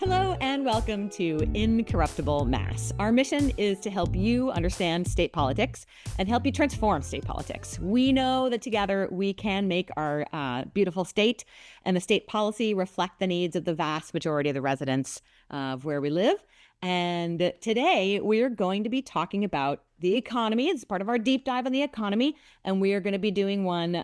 Hello and welcome to Incorruptible Mass. Our mission is to help you understand state politics and help you transform state politics. We know that together we can make our beautiful state and the state policy reflect the needs of the vast majority of the residents of where we live. And today we are going to be talking about the economy. It's part of our deep dive on the economy. And we are going to be doing one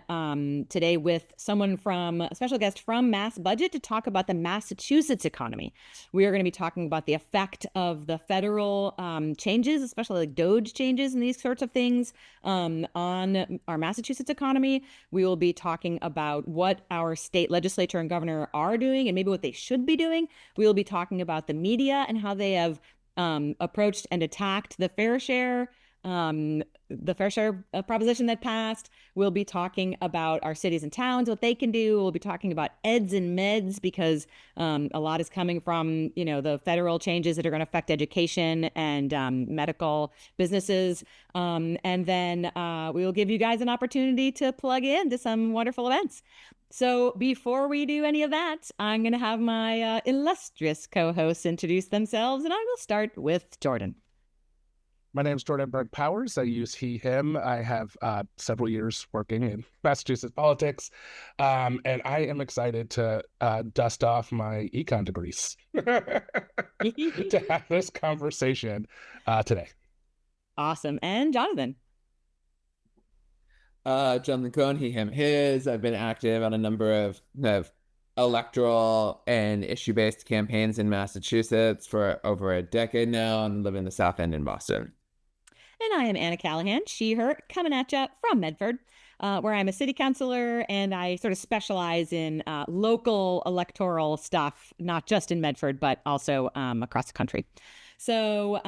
today with a special guest from MassBudget to talk about the Massachusetts economy. We are going to be talking about the effect of the federal changes, especially like DOGE changes and these sorts of things on our Massachusetts economy. We will be talking about what our state legislature and governor are doing and maybe what they should be doing. We will be talking about the media and how they have approached and attacked the fair share proposition that passed. We'll be talking about our cities and towns, what they can do. We'll be talking about eds and meds because a lot is coming from, the federal changes that are going to affect education and medical businesses. And then we will give you guys an opportunity to plug in to some wonderful events. So before we do any of that, I'm going to have my illustrious co-hosts introduce themselves, and I will start with Jordan. My name is Jordan Berg Powers. I use he, him. I have several years working in Massachusetts politics, and I am excited to dust off my econ degrees to have this conversation today. Awesome. And Jonathan. Jonathan Cohn, he, him, his. I've been active on a number of electoral and issue-based campaigns in Massachusetts for over a decade now and live in the South End in Boston. And I am Anna Callahan, she, her, coming at you from Medford, where I'm a city councilor and I sort of specialize in local electoral stuff, not just in Medford, but also across the country. So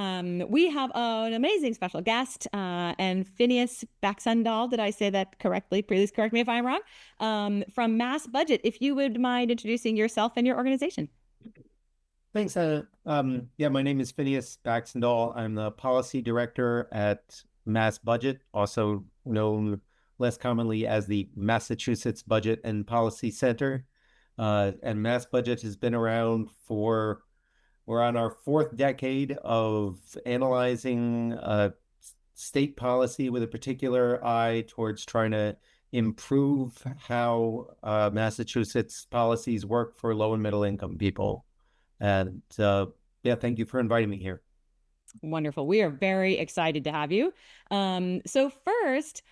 we have an amazing special guest and Phineas Baxandall. Did I say that correctly? Please correct me if I'm wrong. From MassBudget, if you would mind introducing yourself and your organization. Thanks, Anna. My name is Phineas Baxandall. I'm the policy director at MassBudget, also known less commonly as the Massachusetts Budget and Policy Center. And MassBudget has been around we're on our fourth decade of analyzing state policy with a particular eye towards trying to improve how Massachusetts policies work for low and middle income people. And thank you for inviting me here. Wonderful. We are very excited to have you. So first,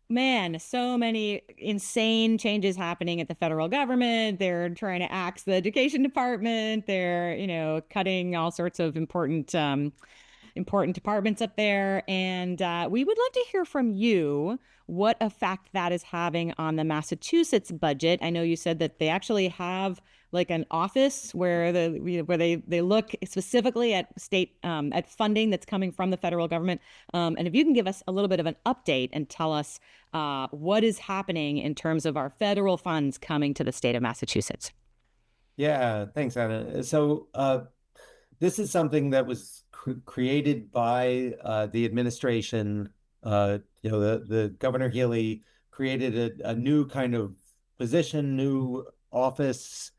man, so many insane changes happening at the federal government. They're trying to axe the education department. They're, cutting all sorts of important departments up there. And we would love to hear from you what effect that is having on the Massachusetts budget. I know you said that they actually have like an office where they look specifically at state at funding that's coming from the federal government. And if you can give us a little bit of an update and tell us what is happening in terms of our federal funds coming to the state of Massachusetts. Yeah, thanks, Anna. So this is something that was created by the administration. The Governor Healy created a new kind of position, new office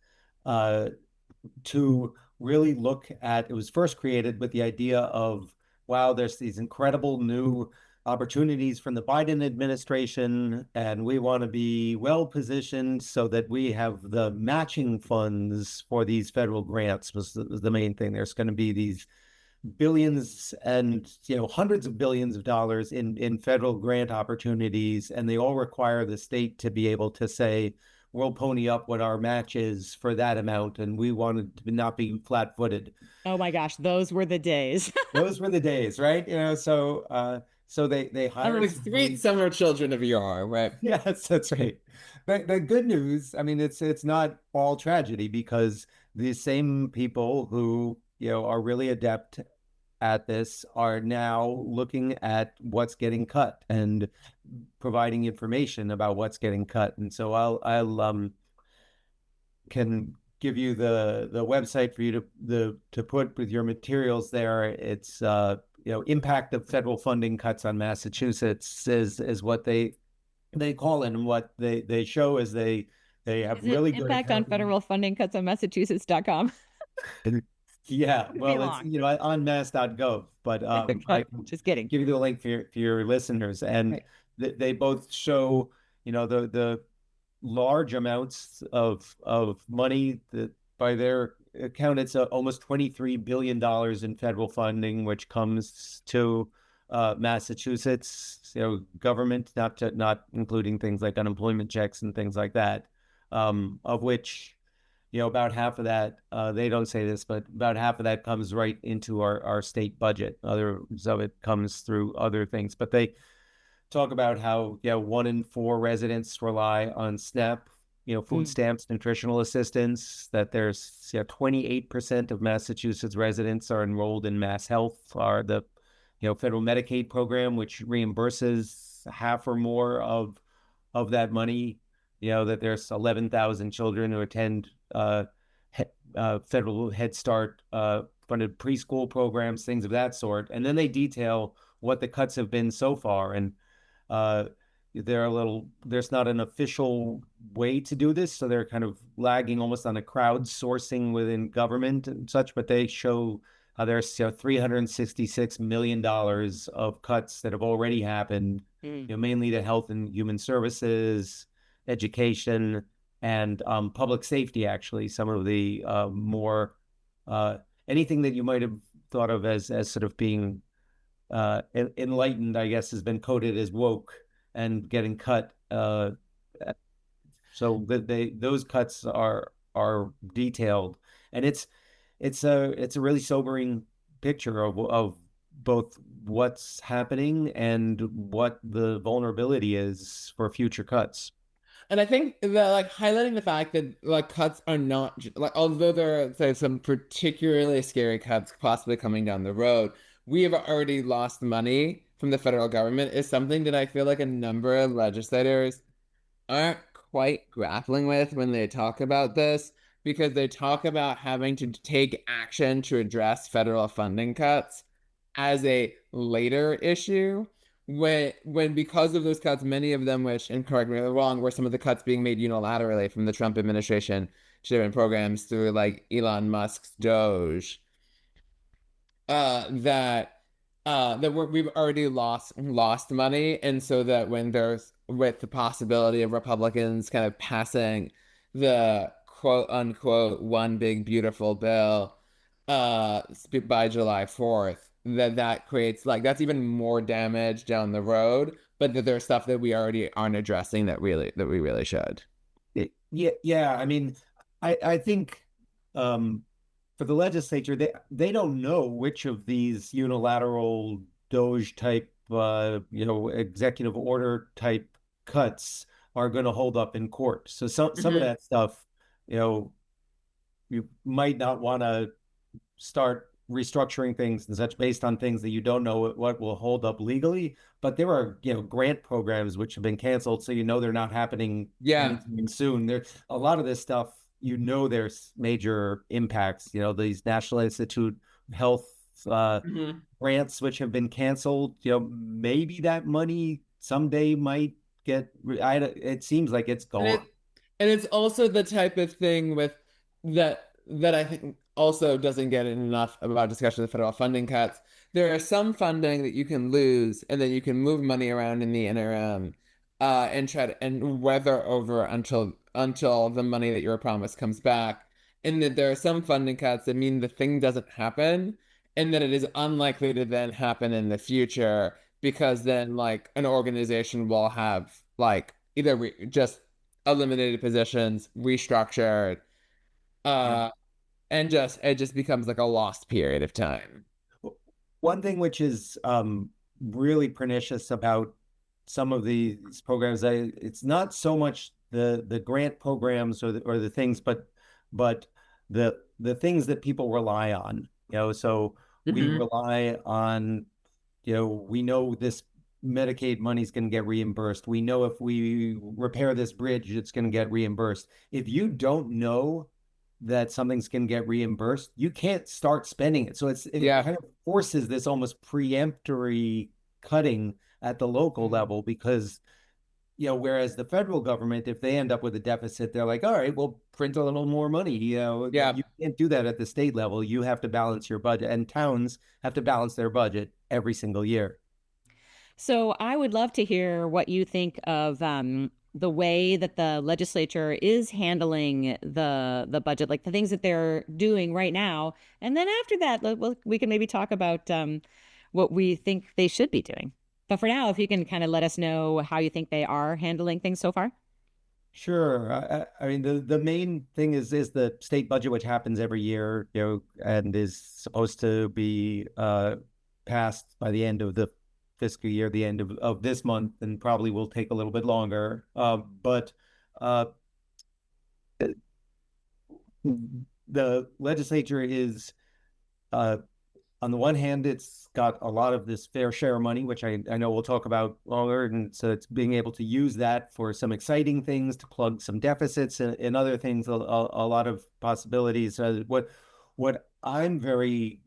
to really look at. It was first created with the idea of, wow, there's these incredible new opportunities from the Biden administration, and we want to be well positioned so that we have the matching funds for these federal grants was the main thing. There's going to be these billions and hundreds of billions of dollars in federal grant opportunities, and they all require the state to be able to say, we'll pony up what our match is for that amount, and we wanted to not be flat-footed. Oh my gosh, those were the days. Those were the days, right? So they hired sweet summer children of yore, right? Yes, that's right. The good news, I mean, it's not all tragedy, because the same people who are really adept at this are now looking at what's getting cut and providing information about what's getting cut. And so I'll can give you the website for you to put with your materials there. It's impact of federal funding cuts on Massachusetts is what they call it, and what they show is they have really good impact on federal funding cuts on Massachusetts.com. Yeah, It'd be well, it's, long. on mass.gov, but I can Just kidding. give you the link for your listeners. And Right. they both show, the large amounts of money that by their account, it's almost $23 billion in federal funding, which comes to Massachusetts, government, not including things like unemployment checks and things like that, of which, about half of that, they don't say this, but about half of that comes right into our state budget. Others of it comes through other things, but they talk about how, 1 in 4 residents rely on SNAP, food stamps, nutritional assistance, that there's 28% of Massachusetts residents are enrolled in Mass Health, are the, federal Medicaid program, which reimburses half or more of that money, that there's 11,000 children who attend federal Head Start funded preschool programs, things of that sort. And then they detail what the cuts have been so far. And there's not an official way to do this, so they're kind of lagging almost on a crowdsourcing within government and such, but they show how there's $366 million of cuts that have already happened, mainly to health and human services, education, and public safety. Actually, some of the more anything that you might have thought of as sort of being enlightened, I guess, has been coded as woke and getting cut. So those cuts are detailed, and it's a really sobering picture of both what's happening and what the vulnerability is for future cuts. And I think that highlighting the fact that cuts are not although there are say some particularly scary cuts possibly coming down the road, we have already lost money from the federal government is something that I feel like a number of legislators aren't quite grappling with when they talk about this, because they talk about having to take action to address federal funding cuts as a later issue. When because of those cuts, many of them, which, and correct me if I'm wrong, were some of the cuts being made unilaterally from the Trump administration to different programs through Elon Musk's DOGE, we've already lost money, and so that when there's with the possibility of Republicans kind of passing the quote unquote one big beautiful bill by July 4th, that creates that's even more damage down the road, but that there's stuff that we already aren't addressing that we really should. Yeah. I mean, I think for the legislature, they don't know which of these unilateral DOGE type, executive order type cuts are going to hold up in court. So some of that stuff, you might not want to start restructuring things and such based on things that you don't know what will hold up legally. But there are, grant programs which have been canceled, so they're not happening anytime soon. There's a lot of this stuff, there's major impacts. These National Institute of Health grants which have been canceled. Maybe that money someday might get. It seems like it's gone. And it's also the type of thing with that I think also doesn't get enough about discussion of the federal funding cuts. There are some funding that you can lose, and then you can move money around in the interim, and try to weather over until the money that you were promised comes back. And that there are some funding cuts that mean the thing doesn't happen, and that it is unlikely to then happen in the future, because then an organization will have either just eliminated positions, restructured, and it just becomes a lost period of time. One thing which is really pernicious about some of these programs, it's not so much the grant programs or the things, but the things that people rely on. So we rely on, we know this Medicaid money is going to get reimbursed. We know if we repair this bridge, it's going to get reimbursed. If you don't know that something's going to get reimbursed, you can't start spending it. So it kind of forces this almost preemptory cutting at the local level, because, whereas the federal government, if they end up with a deficit, they're like, all right, well, print a little more money. You can't do that at the state level. You have to balance your budget, and towns have to balance their budget every single year. So I would love to hear what you think of the way that the legislature is handling the budget, like the things that they're doing right now. And then after that, we can maybe talk about what we think they should be doing. But for now, if you can kind of let us know how you think they are handling things so far. Sure. I mean, the main thing is the state budget, which happens every year, and is supposed to be passed by the end of the fiscal year, the end of this month, and probably will take a little bit longer. But the legislature is, on the one hand, it's got a lot of this fair share money, which I know we'll talk about longer. And so it's being able to use that for some exciting things, to plug some deficits and other things, a lot of possibilities. What I'm very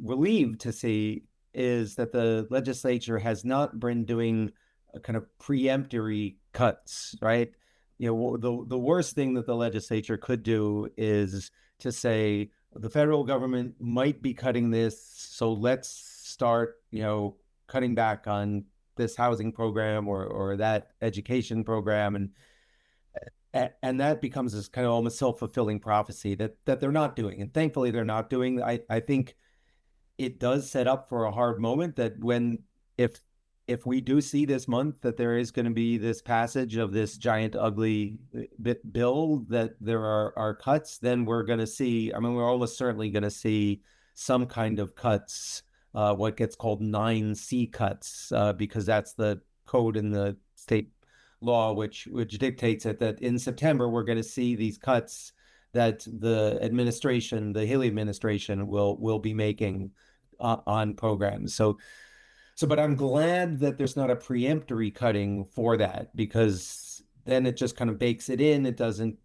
relieved to see is that the legislature has not been doing a kind of preemptory cuts, right? The worst thing that the legislature could do is to say, the federal government might be cutting this, so let's start, cutting back on this housing program or that education program, and that becomes this kind of almost self-fulfilling prophecy that they're not doing, and thankfully they're not doing. I think it does set up for a hard moment that if we do see this month that there is going to be this passage of this giant ugly bill, that there are cuts, then we're going to see, we're almost certainly going to see some kind of cuts, what gets called 9C cuts, because that's the code in the state law, which dictates it, that in September we're going to see these cuts that the Haley administration will be making on programs. But I'm glad that there's not a preemptory cutting for that, because then it just kind of bakes it in.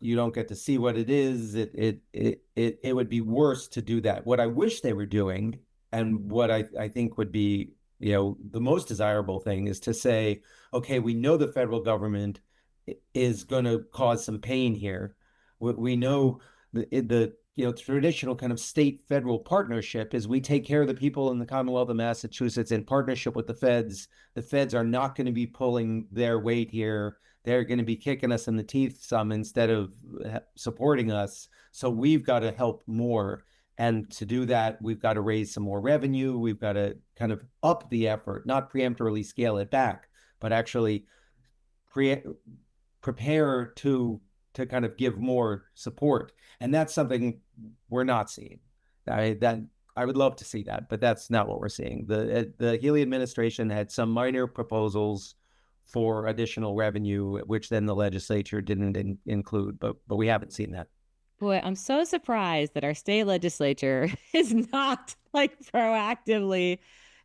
You don't get to see what it is. It would be worse to do that. What I wish they were doing, and what I think would be, the most desirable thing, is to say, okay, we know the federal government is going to cause some pain here. We know the traditional kind of state-federal partnership is we take care of the people in the Commonwealth of Massachusetts in partnership with the feds. The feds are not going to be pulling their weight here. They're going to be kicking us in the teeth some instead of supporting us. So we've got to help more. And to do that, we've got to raise some more revenue. We've got to kind of up the effort, not preemptorily scale it back, but actually prepare to kind of give more support. And that's something we're not seeing. I would love to see that, but that's not what we're seeing. The Healy administration had some minor proposals for additional revenue, which then the legislature didn't include, but we haven't seen that. Boy, I'm so surprised that our state legislature is not proactively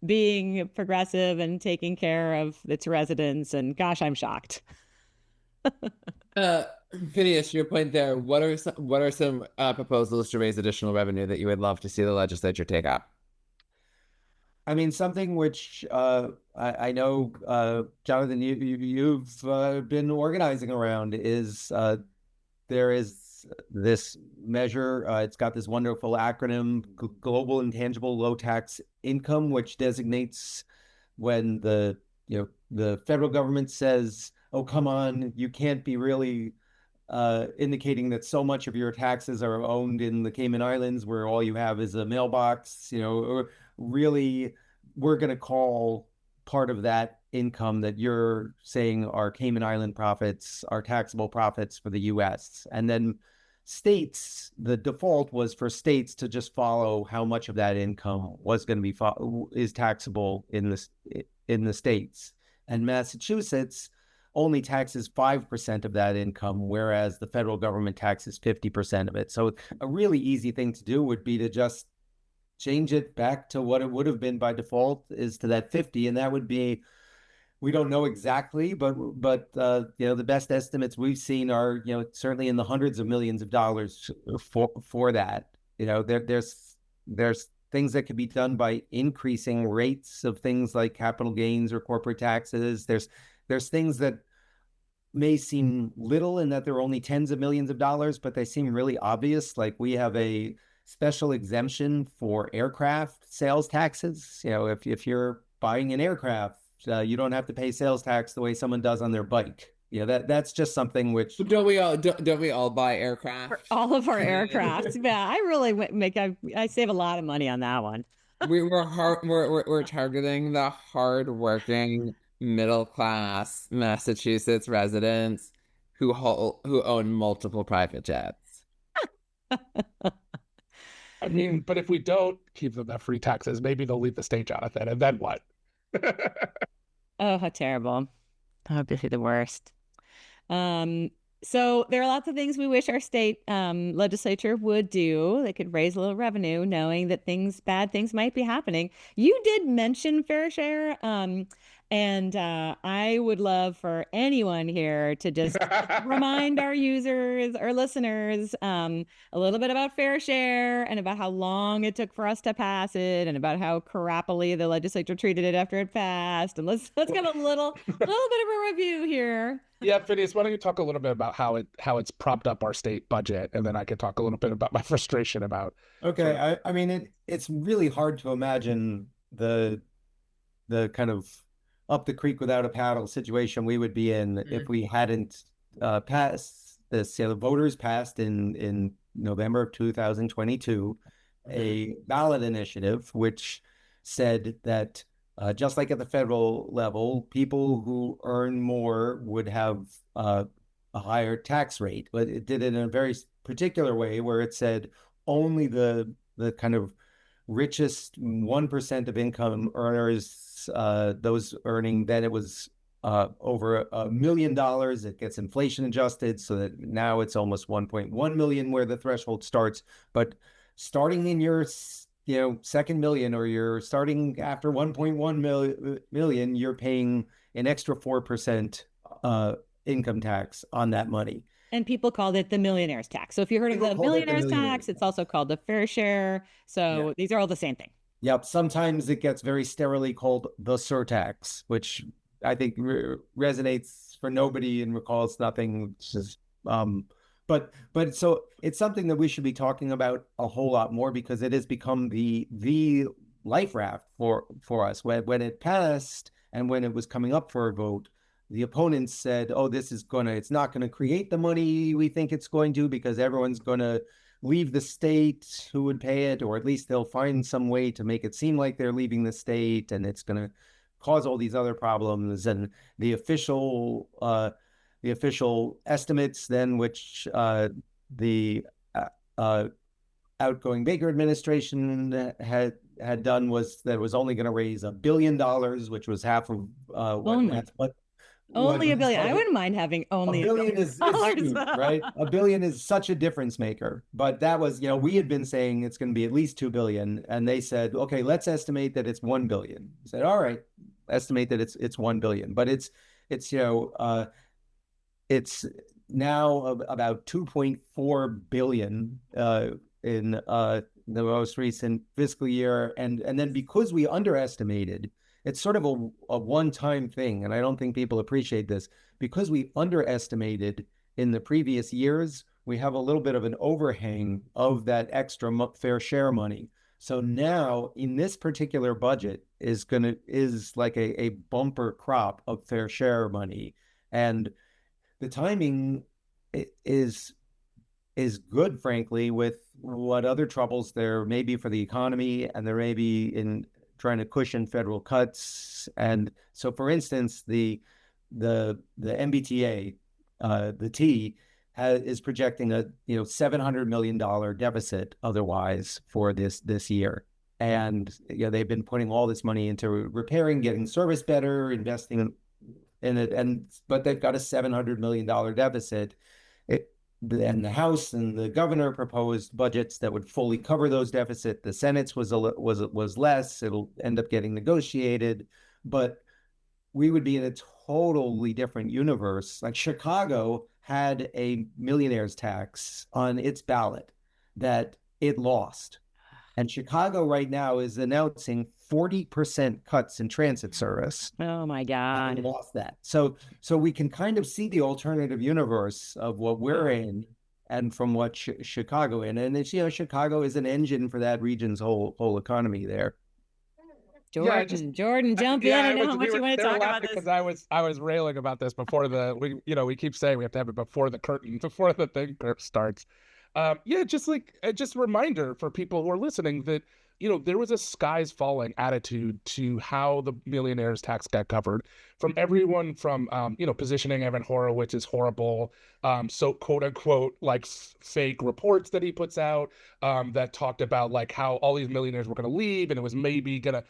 being progressive and taking care of its residents. And gosh, I'm shocked. Phineas, your point there, what are some proposals to raise additional revenue that you would love to see the legislature take up? Something which I know, Jonathan, you've been organizing around is there is this measure. It's got this wonderful acronym, Global Intangible Low Tax Income, which designates when the federal government says, oh, come on, you can't be really indicating that so much of your taxes are owned in the Cayman Islands, where all you have is a mailbox. Or really, we're going to call part of that income that you're saying are Cayman Island profits, are taxable profits for the U.S. And then states, the default was for states to just follow how much of that income was going to be is taxable in the states. And Massachusetts only taxes 5% of that income, whereas the federal government taxes 50% of it. So a really easy thing to do would be to just change it back to what it would have been by default, is to that 50. And that would be, we don't know exactly, but the best estimates we've seen are, certainly in the hundreds of millions of dollars for that. There's things that could be done by increasing rates of things like capital gains or corporate taxes. There's things that may seem little in that they're only tens of millions of dollars, but they seem really obvious. Like we have a special exemption for aircraft sales taxes. You know, if you're buying an aircraft, you don't have to pay sales tax the way someone does on their bike. Yeah, that's just something which Don't we all buy aircraft? For all of our aircraft. Yeah, I really I save a lot of money on that one. We're targeting the hardworking middle class Massachusetts residents who own multiple private jets. I mean, but if we don't keep them that free taxes, maybe they'll leave the state, Jonathan, and then what? Oh, how terrible. That would be the worst. So there are lots of things we wish our state legislature would do. They could raise a little revenue, knowing that bad things might be happening. You did mention fair share, and I would love for anyone here to just remind our users, our listeners, a little bit about fair share and about how long it took for us to pass it, and about how crappily the legislature treated it after it passed. And let's get a little bit of a review here. Yeah, Phineas, why don't you talk a little bit about how it's propped up our state budget, and then I could talk a little bit about my frustration about. Okay, I mean it's really hard to imagine the kind of up the creek without a paddle situation we would be in if we hadn't passed this. The voters passed in November of 2022 a ballot initiative which said that just like at the federal level, people who earn more would have a higher tax rate, but it did it in a very particular way where it said only the kind of richest 1% of income earners, those earning, then it was over $1 million. It gets inflation adjusted so that now it's almost 1.1 million where the threshold starts. But starting in your second million, or you're starting after 1.1 million, you're paying an extra 4% income tax on that money. And people called it the millionaire's tax. So if you heard of the millionaire's tax, it's also called the fair share. So these are all the same thing. Yep. Sometimes it gets very sterilely called the surtax, which I think resonates for nobody and recalls nothing. But so it's something that we should be talking about a whole lot more, because it has become the life raft for us. When it passed and when it was coming up for a vote, the opponents said, "Oh, it's not gonna create the money we think it's going to, because everyone's gonna leave the state who would pay it, or at least they'll find some way to make it seem like they're leaving the state, and it's gonna cause all these other problems." And the official estimates then, which the outgoing Baker administration had done, was that it was only going to raise $1 billion, which was half of only $1 billion. I wouldn't mind having only $1 billion. Is huge, right? $1 billion is such a difference maker. But that was, we had been saying it's going to be at least $2 billion, and they said, okay, let's estimate that it's $1 billion. I said, all right, estimate that it's $1 billion, but it's now about 2.4 billion in the most recent fiscal year, and then because we underestimated, it's sort of a one-time thing, and I don't think people appreciate this. Because we underestimated in the previous years, we have a little bit of an overhang of that extra fair share money. So now in this particular budget is like a bumper crop of fair share money, and the timing is good, frankly, with what other troubles there may be for the economy, and there may be in trying to cushion federal cuts. And so, for instance, the MBTA, the T, is projecting a $700 million deficit otherwise for this year. And they've been putting all this money into repairing, getting service better, investing in it, but they've got a $700 million deficit. And the House and the governor proposed budgets that would fully cover those deficits. The Senate's was less. It'll end up getting negotiated, but we would be in a totally different universe. Like Chicago had a millionaire's tax on its ballot that it lost. And Chicago right now is announcing 40% cuts in transit service. Oh my I God. lost that. So we can kind of see the alternative universe of what we're in and from what Chicago in. And it's, Chicago is an engine for that region's whole economy there. Jordan, jump in. I know how much you want to talk about this. Because I was railing about this before we keep saying we have to have it before the curtain, before the thing starts. Just a reminder for people who are listening that, there was a skies falling attitude to how the millionaires tax got covered from everyone from, positioning Evan Horowitz is horrible. So quote unquote, like fake reports that he puts out, that talked about like how all these millionaires were going to leave and it was maybe gonna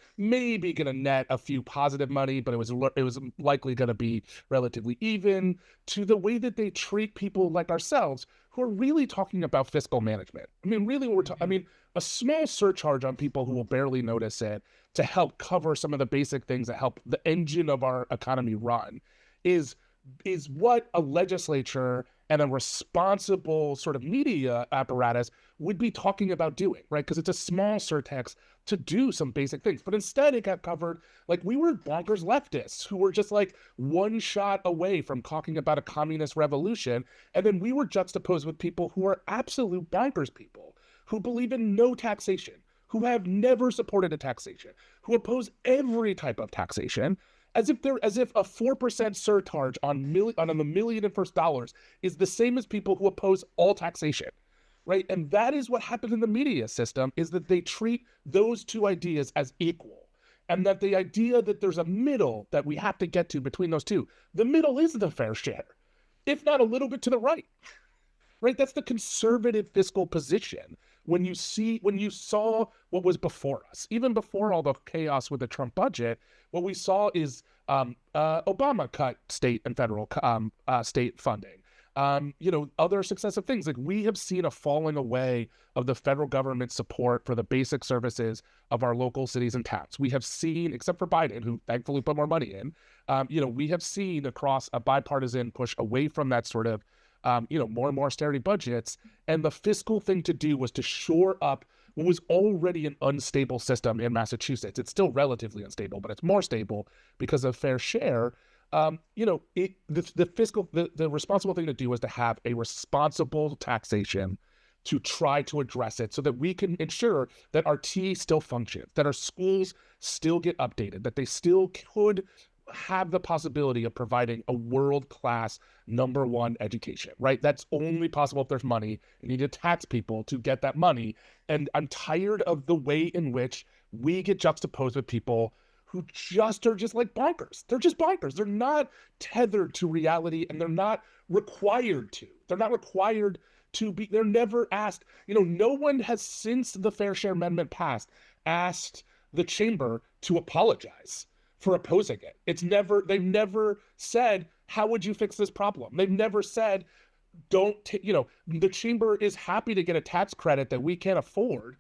net a few positive money, but it was likely going to be relatively even, to the way that they treat people like ourselves who are really talking about fiscal management. I mean, really, a small surcharge on people who will barely notice it to help cover some of the basic things that help the engine of our economy run is what a legislature and a responsible sort of media apparatus would be talking about doing, right? Because it's a small surtax to do some basic things. But instead it got covered like we were bonkers leftists who were just like one shot away from talking about a communist revolution. And then we were juxtaposed with people who are absolute bonkers people, who believe in no taxation, who have never supported a taxation, who oppose every type of taxation, as if a 4% surcharge on the million and first dollars is the same as people who oppose all taxation, right? And that is what happened in the media system, is that they treat those two ideas as equal. And that the idea that there's a middle that we have to get to between those two, the middle is the fair share, if not a little bit to the right. Right? That's the conservative fiscal position. When you saw what was before us, even before all the chaos with the Trump budget, what we saw is Obama cut state and federal state funding. Other successive things. Like, we have seen a falling away of the federal government's support for the basic services of our local cities and towns. We have seen, except for Biden, who thankfully put more money in, we have seen across a bipartisan push away from that sort of more and more austerity budgets. And the fiscal thing to do was to shore up what was already an unstable system in Massachusetts. It's still relatively unstable, but it's more stable because of fair share. The responsible thing to do was to have a responsible taxation to try to address it so that we can ensure that our T still functions, that our schools still get updated, that they still could have the possibility of providing a world-class #1 education, right? That's only possible if there's money. You need to tax people to get that money. And I'm tired of the way in which we get juxtaposed with people who are just like bonkers. They're just bonkers. They're not tethered to reality, and they're not required to. They're not required to be. They're never asked. No one has, since the Fair Share Amendment passed, asked the chamber to apologize for opposing it. They've never said, how would you fix this problem? They've never said, the chamber is happy to get a tax credit that we can't afford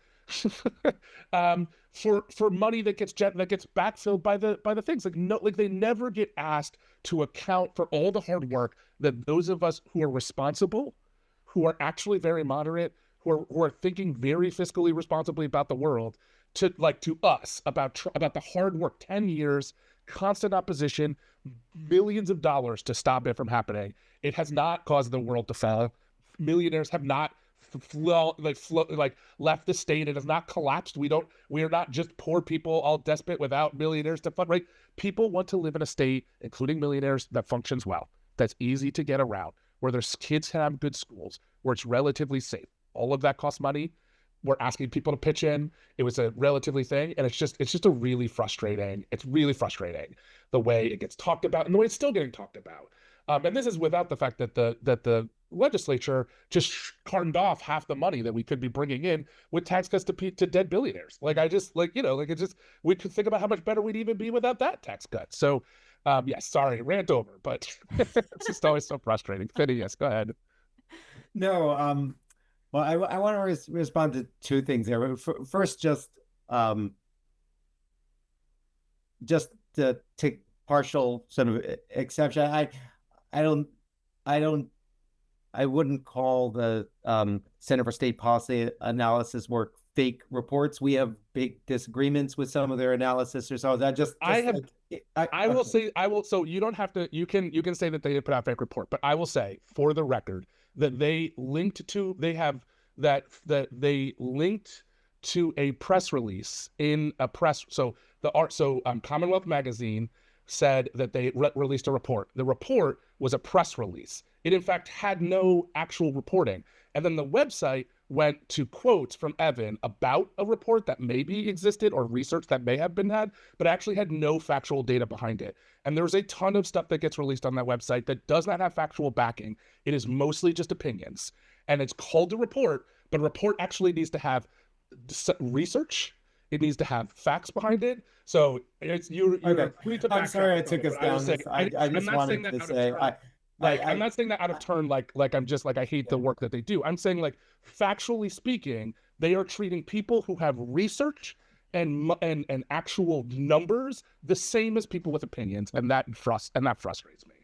for money that gets backfilled by the things. They never get asked to account for all the hard work that those of us who are responsible, who are actually very moderate, who are thinking very fiscally responsibly about the world, to us about the hard work, 10 years, constant opposition, millions of dollars to stop it from happening. It has not caused the world to fail. Millionaires have not left the state. It has not collapsed. We are not just poor people all desperate without millionaires to fund, right? People want to live in a state, including millionaires, that functions well, that's easy to get around, where their kids have good schools, where it's relatively safe. All of that costs money. We're asking people to pitch in. It was a relatively thing, and it's just a really frustrating. It's really frustrating the way it gets talked about and the way it's still getting talked about. And this is without the fact that the legislature just cartoned off half the money that we could be bringing in with tax cuts to dead billionaires. We could think about how much better we'd even be without that tax cut. So, sorry, rant over, but it's just always so frustrating. Phineas, go ahead. No, well, I want to respond to two things there. First, just to take partial sort of exception. I wouldn't call the Center for State Policy Analysis work fake reports. We have big disagreements with some of their analysis or so. That just I will say, so you don't have to, you can say that they did put out a fake report, but I will say for the record that they linked to a press release in a press. So Commonwealth magazine said that they released a report. The report was a press release. It in fact had no actual reporting. And then the website went to quotes from Evan about a report that maybe existed or research that may have been had, but actually had no factual data behind it. And there's a ton of stuff that gets released on that website that does not have factual backing. It is mostly just opinions. And it's called a report, but a report actually needs to have research. It needs to have facts behind it. So it's you're free to back. I'm sorry I took us down this. I just wanted to say I'm not saying that out of turn, like I'm just like I hate the work that they do. I'm saying like factually speaking, they are treating people who have research and actual numbers the same as people with opinions, and that frustrates me.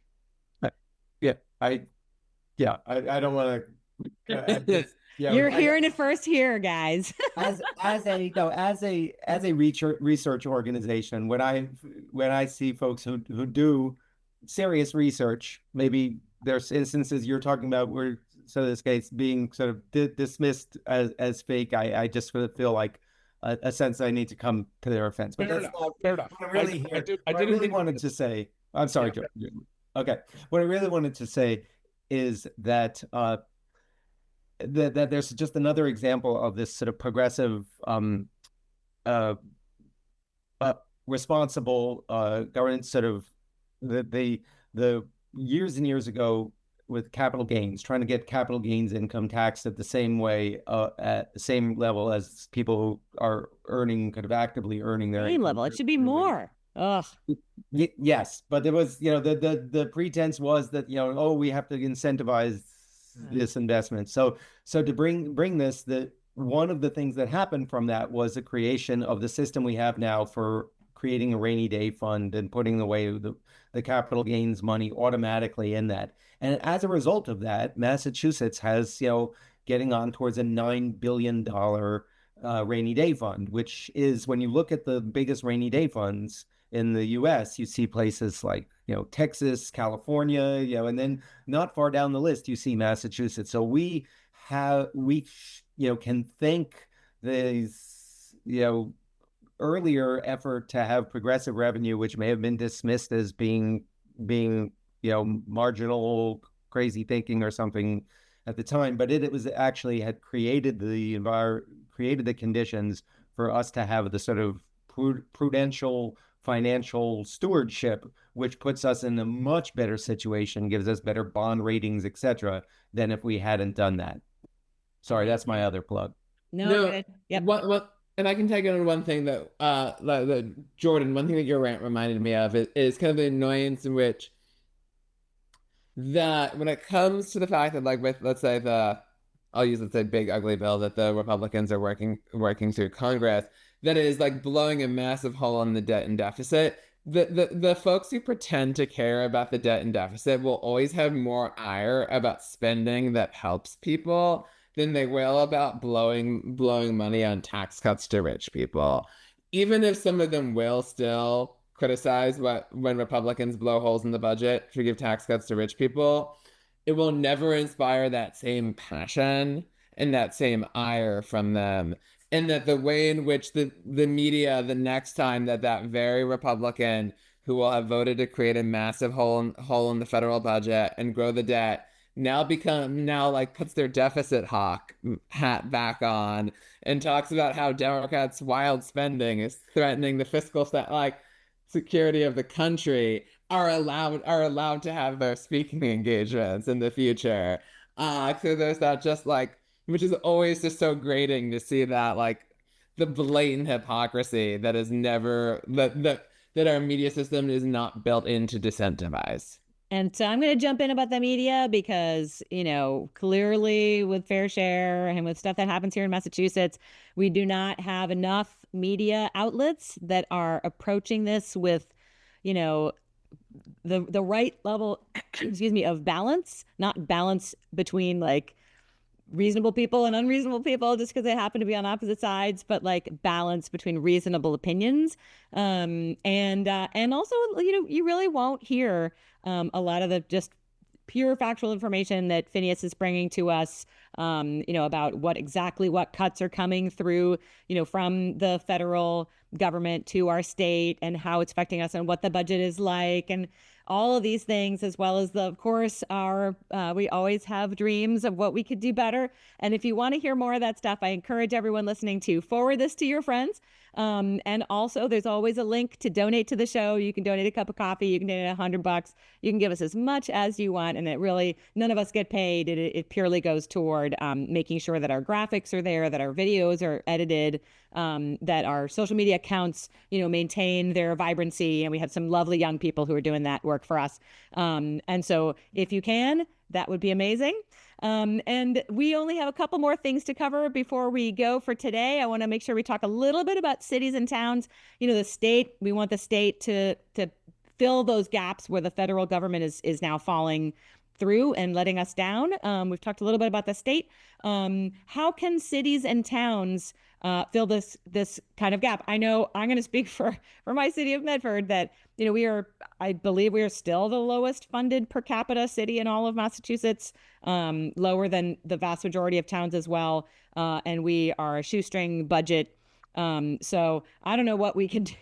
I don't want to. You're hearing it first here, guys. as a research organization, when I see folks who do serious research, maybe there's instances you're talking about where, so this case being sort of dismissed as fake, I just feel like a sense I need to come to their offense. But fair enough. What I really wanted to say, I'm sorry, Joe. Okay. What I really wanted to say is that that there's just another example of this sort of progressive, responsible governance, sort of the years and years ago with capital gains, trying to get capital gains income taxed at the same way, at the same level as people who are earning, kind of actively earning their same level. It should be more. Ugh. Yes, but there was, the pretense was that, we have to incentivize this investment. So to bring this, one of the things that happened from that was the creation of the system we have now for creating a rainy day fund and putting away the capital gains money automatically in that. And as a result of that, Massachusetts has, getting on towards a $9 billion rainy day fund, which is, when you look at the biggest rainy day funds in the US, you see places like, Texas, California, and then not far down the list, you see Massachusetts. So we can thank these, earlier effort to have progressive revenue, which may have been dismissed as being marginal, crazy thinking or something at the time, but it was actually had created the conditions for us to have the sort of prudential financial stewardship, which puts us in a much better situation, gives us better bond ratings, etc., than if we hadn't done that. Sorry, that's my other plug. No. Yep. What, and I can tag on one thing that Jordan, one thing that your rant reminded me of is kind of the annoyance in which that when it comes to the fact that, like, with, let's say, I'll use, let's say, big ugly bill that the Republicans are working through Congress, that is like blowing a massive hole in the debt and deficit. The folks who pretend to care about the debt and deficit will always have more ire about spending that helps people than they will about blowing money on tax cuts to rich people. Even if some of them will still criticize when Republicans blow holes in the budget to give tax cuts to rich people, it will never inspire that same passion and that same ire from them. And that the way in which the media, the next time that very Republican who will have voted to create a massive hole in the federal budget and grow the debt now puts their deficit hawk hat back on and talks about how Democrats' wild spending is threatening the fiscal security of the country, are allowed to have their speaking engagements in the future. So there's that, just like, which is always just so grating to see that, like, the blatant hypocrisy that is never that our media system is not built in to disincentivize. And so I'm going to jump in about the media because, clearly with Fair Share and with stuff that happens here in Massachusetts, we do not have enough media outlets that are approaching this with, the right level, of balance, not balance between, like, reasonable people and unreasonable people just because they happen to be on opposite sides, but like balance between reasonable opinions. And also, you really won't hear a lot of the just pure factual information that Phineas is bringing to us, about what cuts are coming through, from the federal government to our state and how it's affecting us and what the budget is like and all of these things, as well as of course, we always have dreams of what we could do better. And if you want to hear more of that stuff, I encourage everyone listening to forward this to your friends. And also there's always a link to donate to the show. You can donate a cup of coffee. You can donate $100. You can give us as much as you want. And it really, none of us get paid. It purely goes toward making sure that our graphics are there, that our videos are edited, that our social media accounts, maintain their vibrancy. And we have some lovely young people who are doing that work for us. And so if you can, that would be amazing. And we only have a couple more things to cover before we go for today. I want to make sure we talk a little bit about cities and towns. The state, we want the state to fill those gaps where the federal government is now falling through and letting us down. We've talked a little bit about the state. How can cities and towns fill this kind of gap? I know I'm going to speak for my city of Medford that, I believe we are still the lowest funded per capita city in all of Massachusetts, lower than the vast majority of towns as well. And we are a shoestring budget. So I don't know what we can do.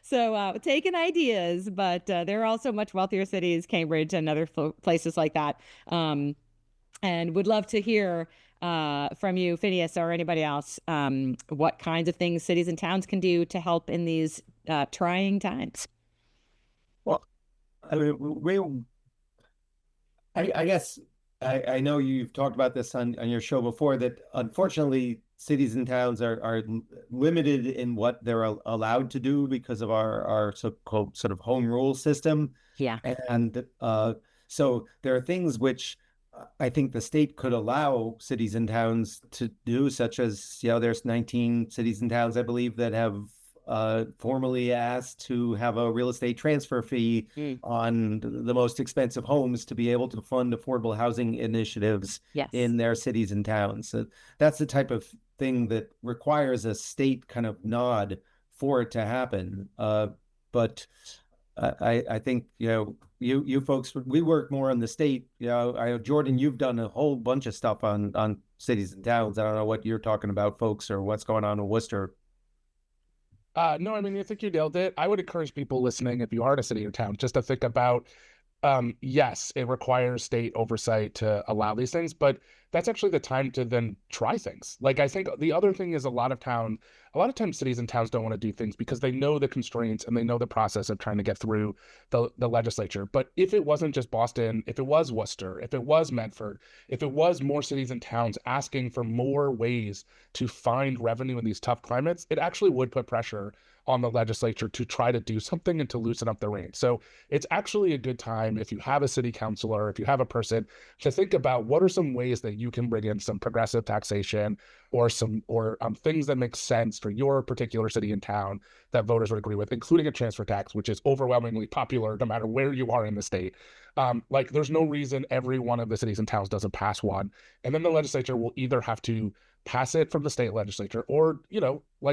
So taking ideas, but there are also much wealthier cities, Cambridge and other places like that. And would love to hear from you, Phineas, or anybody else, what kinds of things cities and towns can do to help in these trying times. Well, I mean, I guess I know you've talked about this on your show before, that unfortunately cities and towns are limited in what they're allowed to do because of our so-called sort of home rule system. Yeah. And so there are things which I think the state could allow cities and towns to do, such as, there's 19 cities and towns, I believe, that have formally asked to have a real estate transfer fee on the most expensive homes to be able to fund affordable housing initiatives in their cities and towns. So that's the type of thing that requires a state kind of nod for it to happen. But I think, you folks, we work more on the state. Jordan, you've done a whole bunch of stuff on cities and towns. I don't know what you're talking about, folks, or what's going on in Worcester. No, I mean, I think you nailed it. I would encourage people listening, if you are in a city or town, just to think about, yes, it requires state oversight to allow these things, but that's actually the time to then try things. Like, I think the other thing is a lot of times cities and towns don't want to do things because they know the constraints and they know the process of trying to get through the legislature. But if it wasn't just Boston, if it was Worcester, if it was Medford, if it was more cities and towns asking for more ways to find revenue in these tough climates, it actually would put pressure on the legislature to try to do something and to loosen up the reins. So it's actually a good time, if you have a city councilor, if you have a person, to think about what are some ways that you can bring in some progressive taxation or things that make sense for your particular city and town that voters would agree with, including a transfer tax, which is overwhelmingly popular no matter where you are in the state. There's no reason every one of the cities and towns doesn't pass one. And then the legislature will either have to pass it from the state legislature or,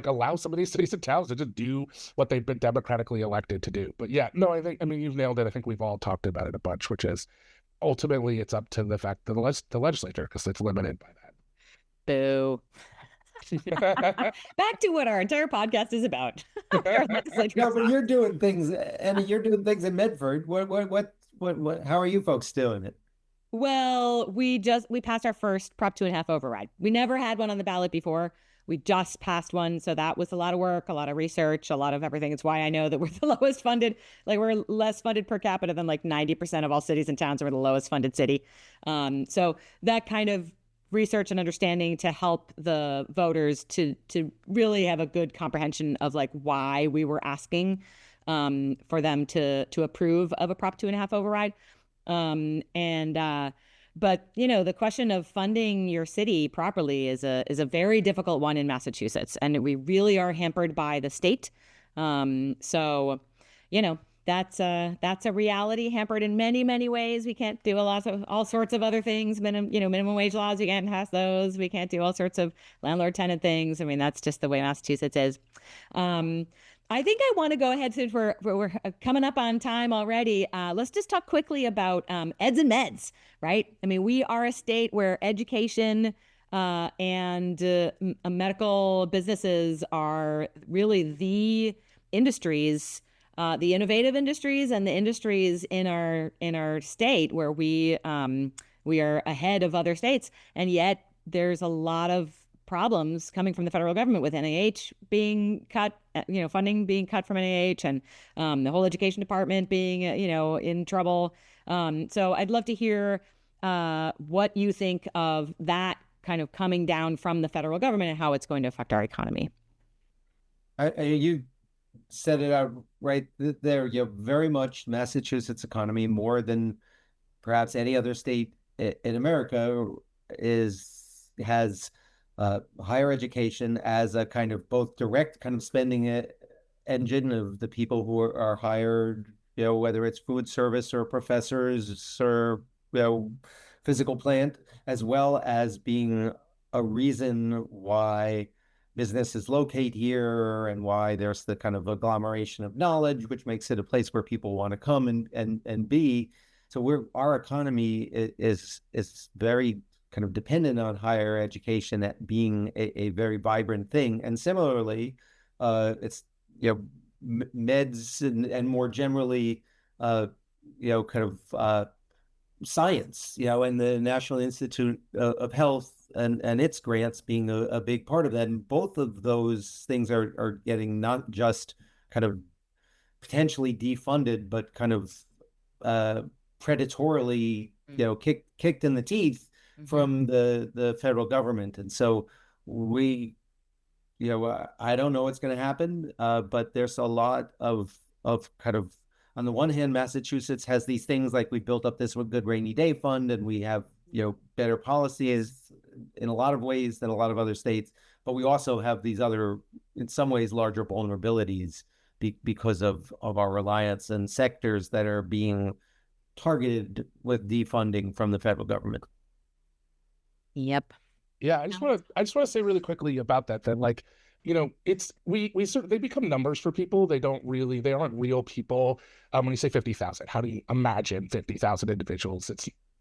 allow some of these cities and towns to just do what they've been democratically elected to do. But yeah, no, you've nailed it. I think we've all talked about it a bunch, which is ultimately it's up to the fact that the legislature, because it's limited by that. Boo. Back to what our entire podcast is about. No, but you're doing things, and you're doing things in Medford. What, how are you folks doing it? Well, we passed our first Prop 2.5 override. We never had one on the ballot before. We just passed one. So that was a lot of work, a lot of research, a lot of everything. It's why I know that we're the lowest funded, we're less funded per capita than 90% of all cities and towns. We're the lowest funded city. So that kind of research and understanding to help the voters to really have a good comprehension of why we were asking for them to approve of a Prop 2.5 override. But the question of funding your city properly is a very difficult one in Massachusetts, and we really are hampered by the state. So that's a reality, hampered in many, many ways. We can't do all sorts of other things. Minimum wage laws, we can't pass those. We can't do all sorts of landlord tenant things. I mean, that's just the way Massachusetts is. I think I want to go ahead, since we're coming up on time already. Let's just talk quickly about eds and meds, right? I mean, we are a state where education and medical businesses are really the industries, the innovative industries, and the industries in our state where we are ahead of other states. And yet there's a lot of problems coming from the federal government with NIH being cut, funding being cut from NIH, and the whole education department being, in trouble. So I'd love to hear what you think of that kind of coming down from the federal government and how it's going to affect our economy. You said it out right there. Very much Massachusetts economy, more than perhaps any other state in America, has higher education as a kind of both direct kind of spending engine of the people who are hired, whether it's food service or professors or, physical plant, as well as being a reason why businesses locate here and why there's the kind of agglomeration of knowledge, which makes it a place where people want to come and be. So our economy is very kind of dependent on higher education at being a very vibrant thing. And similarly, it's, meds and more generally, kind of science, and the National Institute of Health and its grants being a big part of that. And both of those things are getting not just kind of potentially defunded, but kind of predatorily, kicked in the teeth from the federal government. And so we, I don't know what's going to happen, but there's a lot of kind of, on the one hand, Massachusetts has these things like we built up this good rainy day fund, and we have, better policies in a lot of ways than a lot of other states, but we also have these other, in some ways, larger vulnerabilities because of our reliance on sectors that are being targeted with defunding from the federal government. Yep. Yeah, I just want to say really quickly about that like, it's we sort of, they become numbers for people. They aren't real people. When you say 50,000, how do you imagine 50,000 individuals?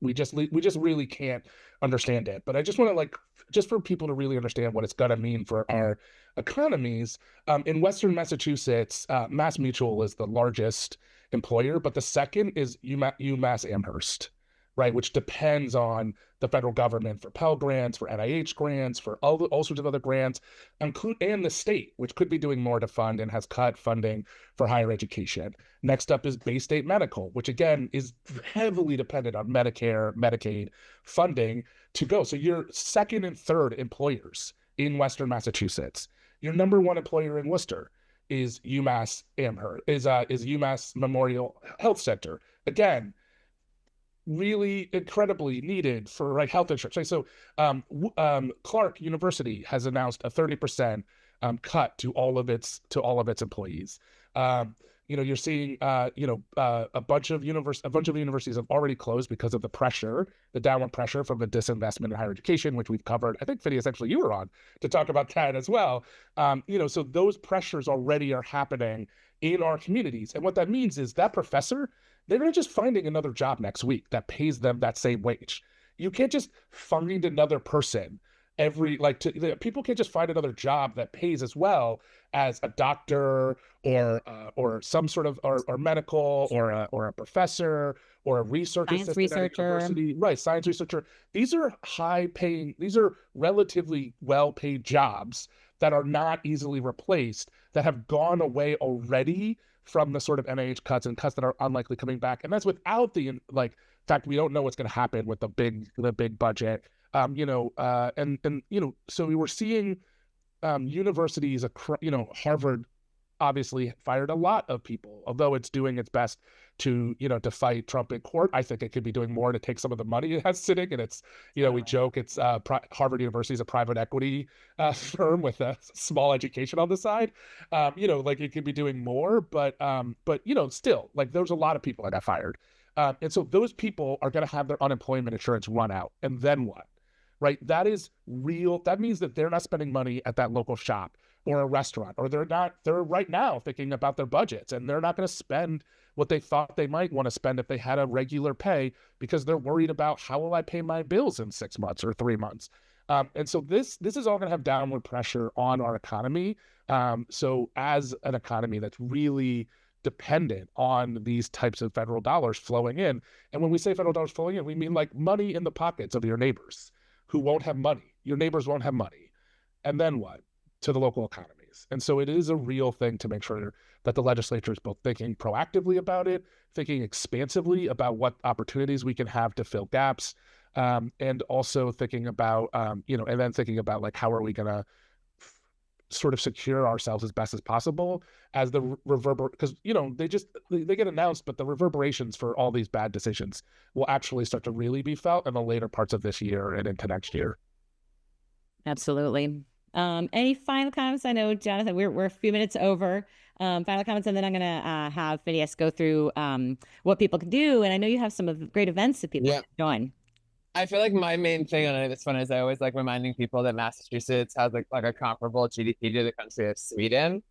We just really can't understand it. But I just want to just for people to really understand what it's going to mean for our economies. In Western Massachusetts, Mass Mutual is the largest employer, but the second is UMass Amherst, right, which depends on the federal government for Pell Grants, for NIH grants, for all sorts of other grants, and the state, which could be doing more to fund and has cut funding for higher education. Next up is Bay State Medical, which again is heavily dependent on Medicare, Medicaid funding to go. So your second and third employers in Western Massachusetts, your number one employer in Worcester is UMass Amherst, is UMass Memorial Health Center. Again, really incredibly needed for health insurance. Right? So Clark University has announced a 30% cut to all of its employees. You're seeing a bunch of universities have already closed because of the downward pressure from the disinvestment in higher education, which we've covered. I think, Phineas, actually you were on to talk about that as well. So those pressures already are happening in our communities. And what that means is that professor, they're not just finding another job next week that pays them that same wage. You can't just find another person people can't just find another job that pays as well as a doctor or some sort of or medical or a professor or a research science researcher. Right, science researcher. These are these are relatively well-paid jobs that are not easily replaced, that have gone away already from the sort of NIH cuts and cuts that are unlikely coming back. And that's without the fact we don't know what's going to happen with the big budget. So we were seeing universities, Harvard obviously fired a lot of people, although it's doing its best to, to fight Trump in court. I think it could be doing more to take some of the money it has sitting. And it's, we joke it's Harvard University is a private equity firm with a small education on the side. Like it could be doing more, but still, like there's a lot of people that got fired. And so those people are going to have their unemployment insurance run out. And then what? Right? That is real. That means that they're not spending money at that local shop or a restaurant, or they're right now thinking about their budgets, and they're not going to spend what they thought they might want to spend if they had a regular pay, because they're worried about, how will I pay my bills in 6 months or 3 months? And so this is all going to have downward pressure on our economy. So as an economy that's really dependent on these types of federal dollars flowing in, and when we say federal dollars flowing in, we mean like money in the pockets of your neighbors who won't have money. Your neighbors won't have money. And then what? To the local economies. And so it is a real thing to make sure that the legislature is both thinking proactively about it, thinking expansively about what opportunities we can have to fill gaps, and also thinking about, and then thinking about like, how are we going to sort of secure ourselves as best as possible as the because, they get announced, but the reverberations for all these bad decisions will actually start to really be felt in the later parts of this year and into next year. Absolutely. Any final comments? I know, Jonathan, we're a few minutes over. Final comments, and then I'm going to have Phineas go through what people can do. And I know you have some of the great events that people can join. I feel like my main thing on this one is I always like reminding people that Massachusetts has like a comparable GDP to the country of Sweden.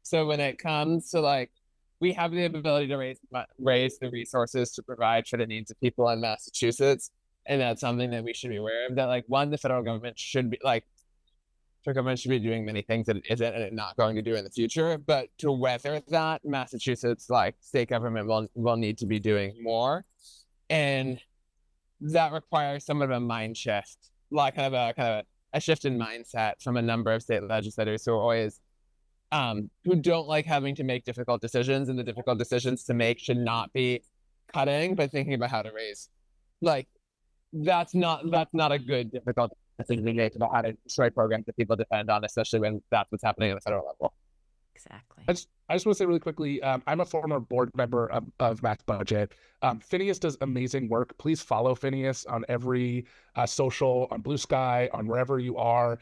So when it comes to like, we have the ability to raise the resources to provide for the needs of people in Massachusetts. And that's something that we should be aware of, that like, one, the federal government should be doing many things that it isn't and it's not going to do in the future. But to weather that, Massachusetts, like state government will need to be doing more. And that requires somewhat of a mind shift, like kind of a shift in mindset from a number of state legislators who are always, who don't like having to make difficult decisions, and the difficult decisions to make should not be cutting, but thinking about how to raise. Like, that's not a good difficult decision to make about how to destroy programs that people depend on, especially when that's what's happening at the federal level. Exactly. I just want to say really quickly, I'm a former board member of MassBudget. Phineas does amazing work. Please follow Phineas on every social, on Blue Sky, on wherever you are,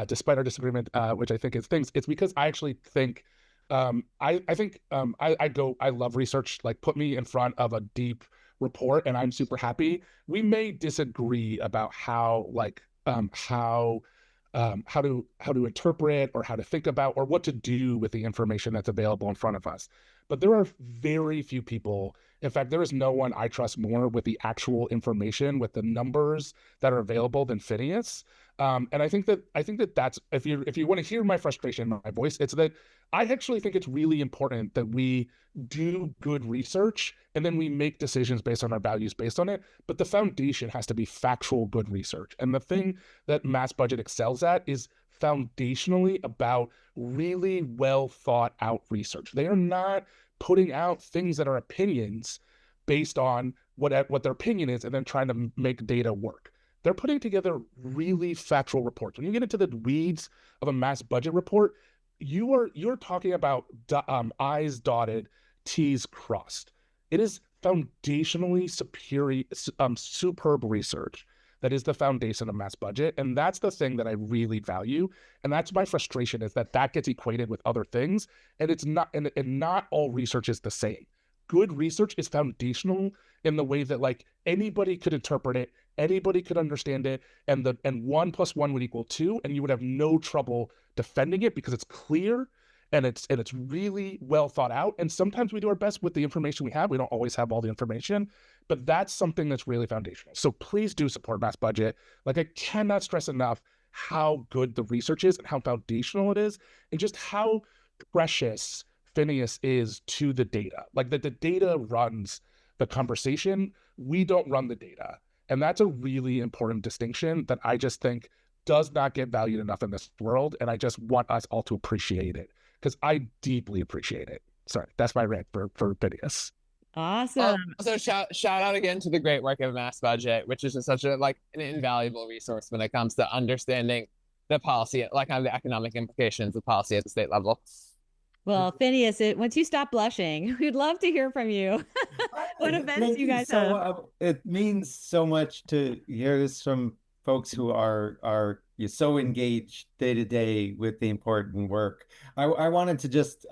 despite our disagreement, which I think is things. It's because I actually think, I love research. Like, put me in front of a deep report and I'm super happy. We may disagree about how to interpret or how to think about or what to do with the information that's available in front of us. But there are very few people. In fact, there is no one I trust more with the actual information, with the numbers that are available than Phineas. And I think that that's, if you want to hear my frustration in my voice, it's that I actually think it's really important that we do good research and then we make decisions based on our values based on it. But the foundation has to be factual good research. And the thing that MassBudget excels at is foundationally about really well thought out research. They are not putting out things that are opinions based on what their opinion is and then trying to make data work. They're putting together really factual reports. When you get into the weeds of a MassBudget report, you're talking about I's dotted, T's crossed. It is foundationally superb research that is the foundation of MassBudget, and that's the thing that I really value. And that's my frustration, is that gets equated with other things, and it's not. And not all research is the same. Good research is foundational in the way that like anybody could interpret it, anybody could understand it, and 1 + 1 would equal 2, and you would have no trouble defending it because it's clear and it's really well thought out. And sometimes we do our best with the information we have. We don't always have all the information, but that's something that's really foundational. So please do support MassBudget. Like, I cannot stress enough how good the research is and how foundational it is, and just how precious Phineas is to the data. Like, that the data runs the conversation. We don't run the data. And that's a really important distinction that I just think does not get valued enough in this world. And I just want us all to appreciate it, because I deeply appreciate it. Sorry, that's my rant for Phineas. Awesome. So shout out again to the great work of MassBudget, which is just such an invaluable resource when it comes to understanding the policy, like the economic implications of policy at the state level. Well, Phineas, once you stop blushing, we'd love to hear from you. What events you guys have? It means so much to hear this from folks who are you're so engaged day to day with the important work. I wanted to just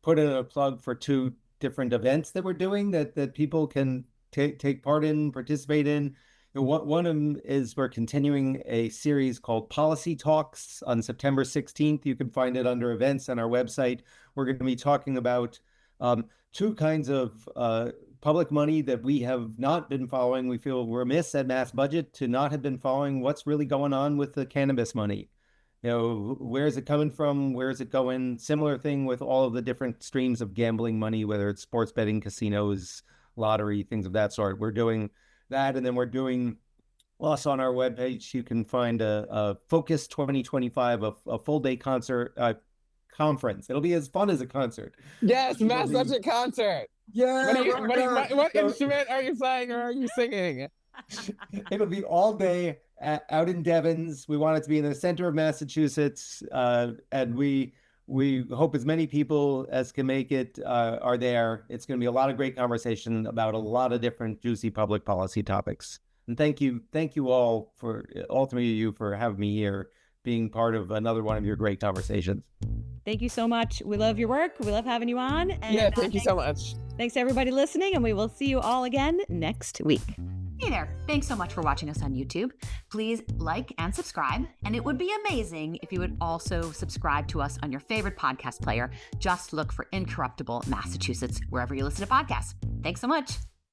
put in a plug for two different events that we're doing that people can take part in, participate in. One of them is we're continuing a series called Policy Talks on September 16th. You can find it under events on our website. We're going to be talking about two kinds of public money that we have not been following. We feel remiss at MassBudget to not have been following what's really going on with the cannabis money. Where is it coming from? Where is it going? Similar thing with all of the different streams of gambling money, whether it's sports betting, casinos, lottery, things of that sort. We're doing that, and then we're doing also on our webpage, you can find a Focus 2025, a full day conference. It'll be as fun as a concert. Yes, MassBudget concert. Yeah. What instrument are you playing or are you singing? It'll be all day out in Devons. We want it to be in the center of Massachusetts, and we hope as many people as can make it are there. It's going to be a lot of great conversation about a lot of different juicy public policy topics. And thank you all for having me here, being part of another one of your great conversations. Thank you so much. We love your work. We love having you on. And, thank you so much. Thanks everybody listening, and we will see you all again next week. Hey there, thanks so much for watching us on YouTube. Please like and subscribe, and it would be amazing if you would also subscribe to us on your favorite podcast player. Just look for Incorruptible Massachusetts wherever you listen to podcasts. Thanks so much.